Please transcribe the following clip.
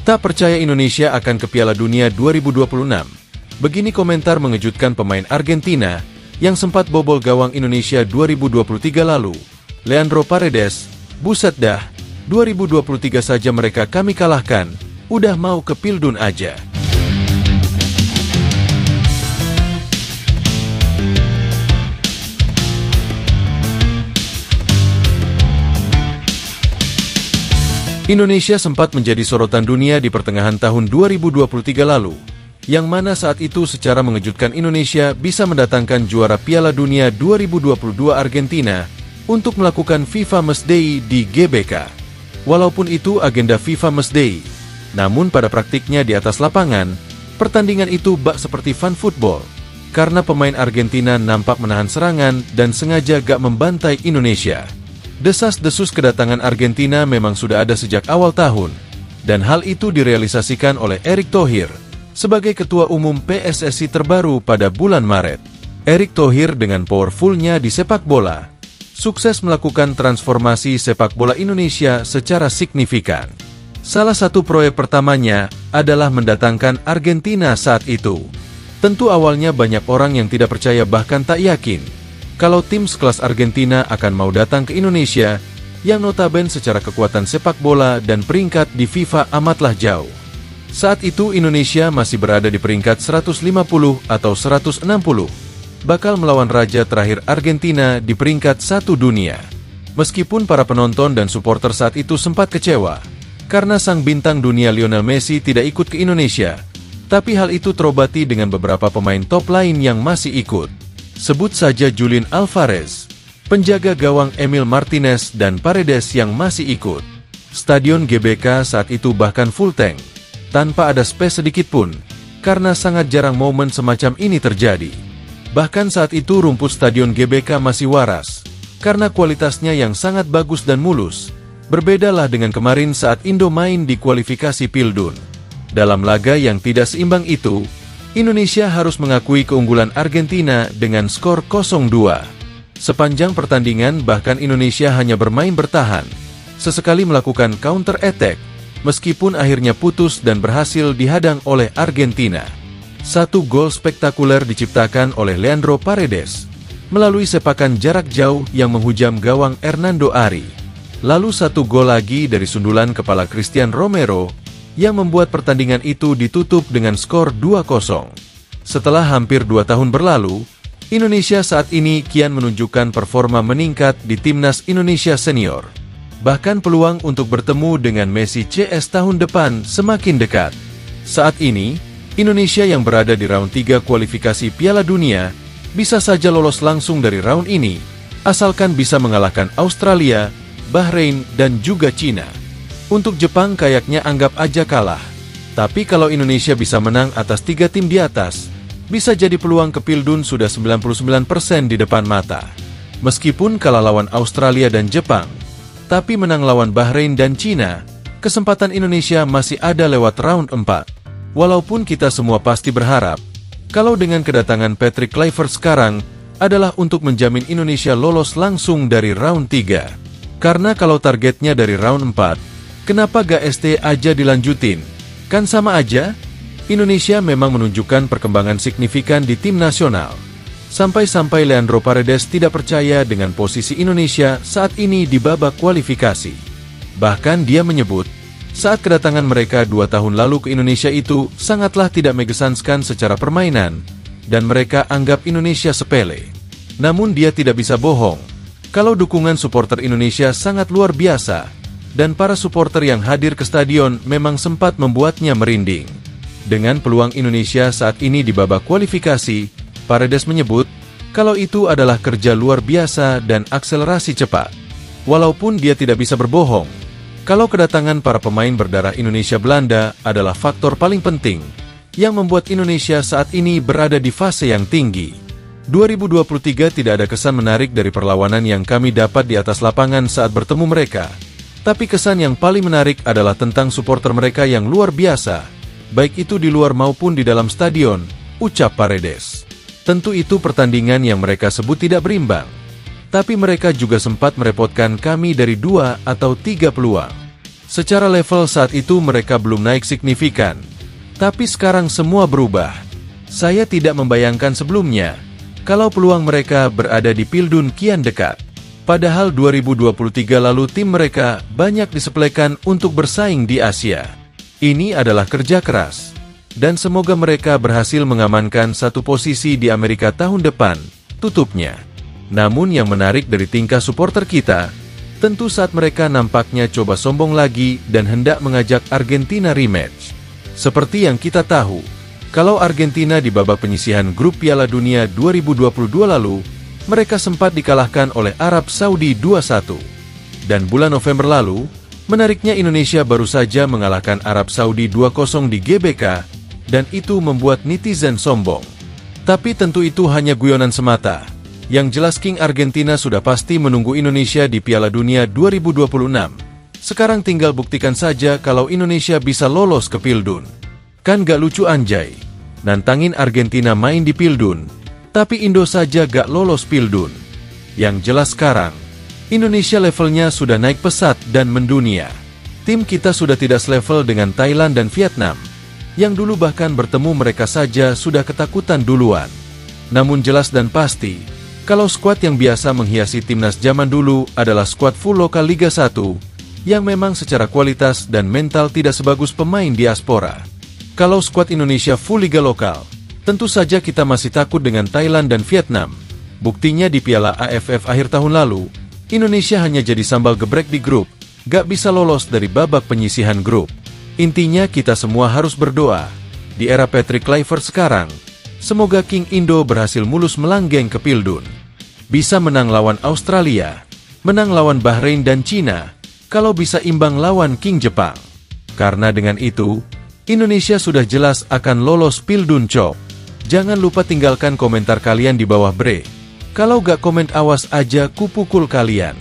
Tak percaya Indonesia akan ke Piala Dunia 2026. Begini komentar mengejutkan pemain Argentina yang sempat bobol gawang Indonesia 2023 lalu. Leandro Paredes, "Buset dah, 2023 saja mereka kami kalahkan, udah mau ke Pildun aja." Indonesia sempat menjadi sorotan dunia di pertengahan tahun 2023 lalu, yang mana saat itu secara mengejutkan Indonesia bisa mendatangkan juara Piala Dunia 2022 Argentina untuk melakukan FIFA Matchday di GBK. Walaupun itu agenda FIFA Matchday, namun pada praktiknya di atas lapangan, pertandingan itu bak seperti fun football, karena pemain Argentina nampak menahan serangan dan sengaja gak membantai Indonesia. Desas-desus kedatangan Argentina memang sudah ada sejak awal tahun, dan hal itu direalisasikan oleh Erick Thohir sebagai Ketua Umum PSSI terbaru pada bulan Maret. Erick Thohir dengan powerfulnya di sepak bola, sukses melakukan transformasi sepak bola Indonesia secara signifikan. Salah satu proyek pertamanya adalah mendatangkan Argentina saat itu. Tentu awalnya banyak orang yang tidak percaya bahkan tak yakin kalau tim sekelas Argentina akan mau datang ke Indonesia, yang notabene secara kekuatan sepak bola dan peringkat di FIFA amatlah jauh. Saat itu Indonesia masih berada di peringkat 150 atau 160, bakal melawan raja terakhir Argentina di peringkat 1 dunia. Meskipun para penonton dan supporter saat itu sempat kecewa, karena sang bintang dunia Lionel Messi tidak ikut ke Indonesia, tapi hal itu terobati dengan beberapa pemain top lain yang masih ikut. Sebut saja Julian Alvarez, penjaga gawang Emil Martinez dan Paredes yang masih ikut. Stadion GBK saat itu bahkan full tank, tanpa ada space sedikit pun, karena sangat jarang momen semacam ini terjadi. Bahkan saat itu rumput Stadion GBK masih waras, karena kualitasnya yang sangat bagus dan mulus. Berbedalah dengan kemarin saat Indo main di kualifikasi Pildun. Dalam laga yang tidak seimbang itu, Indonesia harus mengakui keunggulan Argentina dengan skor 0-2. Sepanjang pertandingan bahkan Indonesia hanya bermain bertahan, sesekali melakukan counter attack, meskipun akhirnya putus dan berhasil dihadang oleh Argentina. Satu gol spektakuler diciptakan oleh Leandro Paredes melalui sepakan jarak jauh yang menghujam gawang Hernando Ari. Lalu satu gol lagi dari sundulan kepala Cristian Romero yang membuat pertandingan itu ditutup dengan skor 2-0. Setelah hampir 2 tahun berlalu, Indonesia saat ini kian menunjukkan performa meningkat di Timnas Indonesia Senior. Bahkan peluang untuk bertemu dengan Messi CS tahun depan semakin dekat. Saat ini, Indonesia yang berada di round 3 kualifikasi Piala Dunia bisa saja lolos langsung dari round ini, asalkan bisa mengalahkan Australia, Bahrain, dan juga Cina. Untuk Jepang kayaknya anggap aja kalah. Tapi kalau Indonesia bisa menang atas 3 tim di atas, bisa jadi peluang ke Pildun sudah 99% di depan mata. Meskipun kalah lawan Australia dan Jepang, tapi menang lawan Bahrain dan Cina, kesempatan Indonesia masih ada lewat round 4. Walaupun kita semua pasti berharap, kalau dengan kedatangan Patrick Kluivert sekarang, adalah untuk menjamin Indonesia lolos langsung dari round 3. Karena kalau targetnya dari round 4, kenapa gak ST aja dilanjutin? Kan sama aja? Indonesia memang menunjukkan perkembangan signifikan di tim nasional. Sampai-sampai Leandro Paredes tidak percaya dengan posisi Indonesia saat ini di babak kualifikasi. Bahkan dia menyebut, saat kedatangan mereka 2 tahun lalu ke Indonesia itu sangatlah tidak mengesankan secara permainan, dan mereka anggap Indonesia sepele. Namun dia tidak bisa bohong, kalau dukungan supporter Indonesia sangat luar biasa, dan para supporter yang hadir ke stadion memang sempat membuatnya merinding. Dengan peluang Indonesia saat ini di babak kualifikasi, Paredes menyebut kalau itu adalah kerja luar biasa dan akselerasi cepat. Walaupun dia tidak bisa berbohong, kalau kedatangan para pemain berdarah Indonesia-Belanda adalah faktor paling penting yang membuat Indonesia saat ini berada di fase yang tinggi. 2023 tidak ada kesan menarik dari perlawanan yang kami dapat di atas lapangan saat bertemu mereka. Tapi kesan yang paling menarik adalah tentang supporter mereka yang luar biasa, baik itu di luar maupun di dalam stadion, ucap Paredes. Tentu itu pertandingan yang mereka sebut tidak berimbang. Tapi mereka juga sempat merepotkan kami dari 2 atau 3 peluang. Secara level saat itu mereka belum naik signifikan. Tapi sekarang semua berubah. Saya tidak membayangkan sebelumnya, kalau peluang mereka berada di Pildun kian dekat. Padahal 2023 lalu tim mereka banyak disepelekan untuk bersaing di Asia. Ini adalah kerja keras. Dan semoga mereka berhasil mengamankan satu posisi di Amerika tahun depan, tutupnya. Namun yang menarik dari tingkah supporter kita, tentu saat mereka nampaknya coba sombong lagi dan hendak mengajak Argentina rematch. Seperti yang kita tahu, kalau Argentina di babak penyisihan grup Piala Dunia 2022 lalu, mereka sempat dikalahkan oleh Arab Saudi 2-1. Dan bulan November lalu, menariknya Indonesia baru saja mengalahkan Arab Saudi 2-0 di GBK, dan itu membuat netizen sombong. Tapi tentu itu hanya guyonan semata. Yang jelas King Argentina sudah pasti menunggu Indonesia di Piala Dunia 2026. Sekarang tinggal buktikan saja kalau Indonesia bisa lolos ke Pildun. Kan gak lucu anjay, nantangin Argentina main di Pildun, tapi Indo saja gak lolos Pildun. Yang jelas sekarang, Indonesia levelnya sudah naik pesat dan mendunia. Tim kita sudah tidak selevel dengan Thailand dan Vietnam, yang dulu bahkan bertemu mereka saja sudah ketakutan duluan. Namun jelas dan pasti, kalau skuad yang biasa menghiasi timnas zaman dulu adalah skuad full lokal Liga 1, yang memang secara kualitas dan mental tidak sebagus pemain diaspora. Kalau skuad Indonesia full Liga lokal, tentu saja kita masih takut dengan Thailand dan Vietnam. Buktinya di Piala AFF akhir tahun lalu, Indonesia hanya jadi sambal geprek di grup, gak bisa lolos dari babak penyisihan grup. Intinya kita semua harus berdoa, di era Patrick Kluivert sekarang, semoga King Indo berhasil mulus melanggeng ke Pildun. Bisa menang lawan Australia, menang lawan Bahrain dan Cina, kalau bisa imbang lawan King Jepang. Karena dengan itu, Indonesia sudah jelas akan lolos Pildun Cok. Jangan lupa tinggalkan komentar kalian di bawah bre. Kalau gak komen awas aja kupukul kalian.